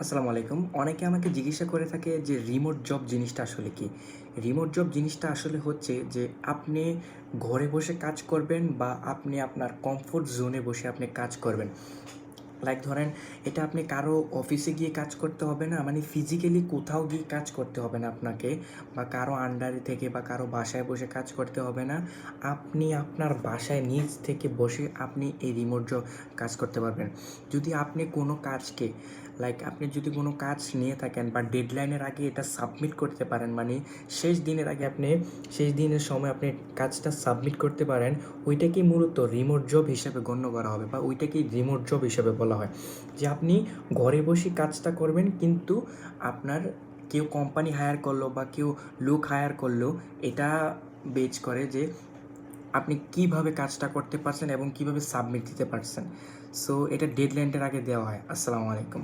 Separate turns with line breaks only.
আসসালামু আলাইকুম। অনেকে আমাকে জিজ্ঞাসা করে থাকে যে রিমোট জব জিনিসটা আসলে কী? রিমোট জব জিনিসটা আসলে হচ্ছে যে আপনি ঘরে বসে কাজ করবেন বা আপনি আপনার কমফোর্ট জোনে বসে আপনি কাজ করবেন। লাইক ধরেন এটা আপনি কারো অফিসে গিয়ে কাজ করতে হবে না, মানে ফিজিক্যালি কোথাও গিয়ে কাজ করতে হবে না আপনাকে, বা কারো আন্ডারে থেকে বা কারো বাসায় বসে কাজ করতে হবে না। আপনি আপনার বাসায় নিজ থেকে বসে আপনি এই রিমোট জব কাজ করতে পারবেন। যদি আপনি কোনো কাজকে লাইক আপনি যদি কোনো কাজ নিয়ে থাকেন বা ডেডলাইনের আগে এটা সাবমিট করতে পারেন, মানে শেষ দিনের আগে আপনি শেষ দিনের সময় আপনি কাজটা সাবমিট করতে পারেন, ওইটাকেই মূলত রিমোট জব হিসেবে গণ্য করা হবে বা ওইটাকেই রিমোট জব হিসেবে বলা হয়। যে আপনি ঘরে বসে কাজটা করবেন, কিন্তু আপনার কেউ কোম্পানি হায়ার করলো বা কেউ লোক হায়ার করলো, এটা বেজ করে যে আপনি কিভাবে কাজটা করতে পারছেন এবং কিভাবে সাবমিট দিতে পারছেন। সো এটা ডেডলাইনটার আগে দেওয়া হয়। আসসালামু আলাইকুম।